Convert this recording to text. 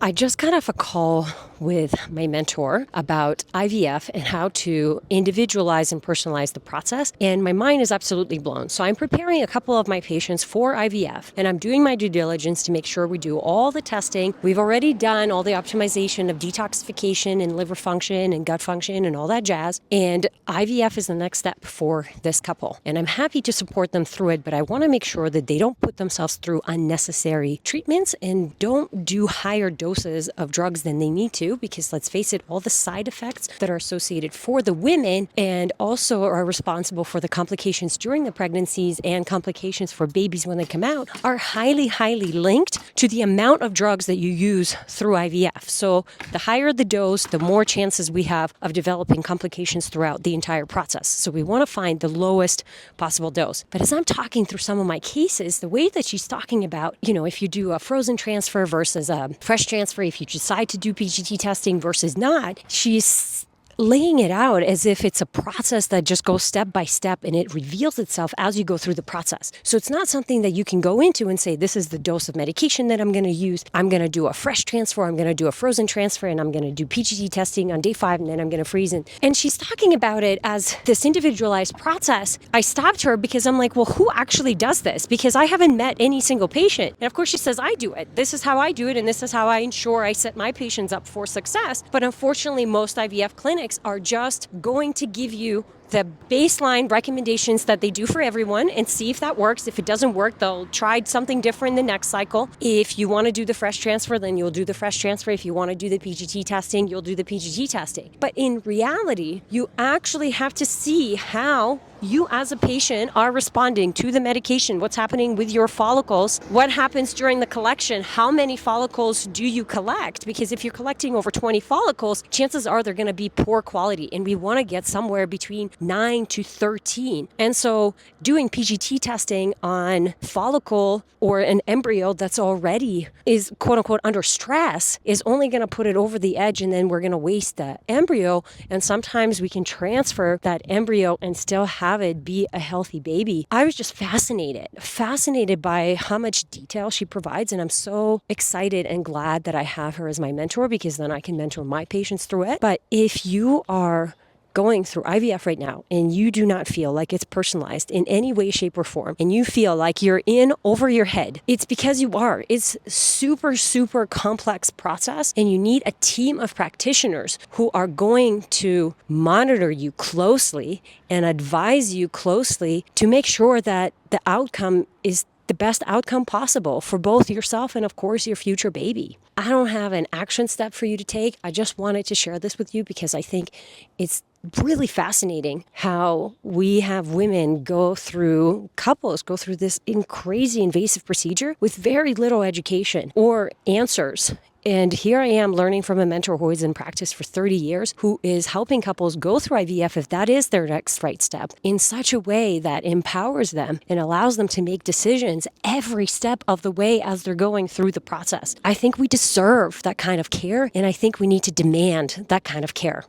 I just got off a call with my mentor about IVF and how to individualize and personalize the process, and my mind is absolutely blown. So I'm preparing a couple of my patients for IVF, and I'm doing my due diligence to make sure we do all the testing. We've already done all the optimization of detoxification and liver function and gut function and all that jazz, and IVF is the next step for this couple. And I'm happy to support them through it, but I want to make sure that they don't put themselves through unnecessary treatments and don't do higher doses of drugs than they need to, because let's face it, all the side effects that are associated for the women and also are responsible for the complications during the pregnancies and complications for babies when they come out are highly, highly linked to the amount of drugs that you use through IVF. So the higher the dose, the more chances we have of developing complications throughout the entire process. So we want to find the lowest possible dose. But as I'm talking through some of my cases, the way that she's talking about, if you do a frozen transfer versus a fresh transfer, if you decide to do PGT testing versus not, she's laying it out as if it's a process that just goes step by step and it reveals itself as you go through the process. So it's not something that you can go into and say, this is the dose of medication that I'm going to use. I'm going to do a fresh transfer. I'm going to do a frozen transfer, and I'm going to do PGT testing on day 5, and then I'm going to freeze it. And she's talking about it as this individualized process. I stopped her because I'm like, well, who actually does this? Because I haven't met any single patient. And of course she says, I do it. This is how I do it. And this is how I ensure I set my patients up for success. But unfortunately, most IVF clinics are just going to give you the baseline recommendations that they do for everyone and see if that works. If it doesn't work, they'll try something different the next cycle. If you want to do the fresh transfer, then you'll do the fresh transfer. If you want to do the PGT testing, you'll do the PGT testing. But in reality, you actually have to see how you as a patient are responding to the medication, what's happening with your follicles, what happens during the collection, how many follicles do you collect? Because if you're collecting over 20 follicles, chances are they're going to be poor quality, and we want to get somewhere between 9 to 13. And so doing PGT testing on follicle or an embryo that's already is quote unquote under stress is only going to put it over the edge, and then we're going to waste the embryo. And sometimes we can transfer that embryo and still have it be a healthy baby. I was just fascinated by how much detail she provides, and I'm so excited and glad that I have her as my mentor, because then I can mentor my patients through it. But if you are going through IVF right now and you do not feel like it's personalized in any way, shape, or form, and you feel like you're in over your head, it's because you are. It's super, super complex process, and you need a team of practitioners who are going to monitor you closely and advise you closely to make sure that the outcome is the best outcome possible for both yourself and, of course, your future baby. I don't have an action step for you to take. I just wanted to share this with you because I think it's really fascinating how we have couples go through this crazy invasive procedure with very little education or answers. And here I am learning from a mentor who is in practice for 30 years, who is helping couples go through IVF, if that is their next right step, in such a way that empowers them and allows them to make decisions every step of the way as they're going through the process. I think we deserve that kind of care, and I think we need to demand that kind of care.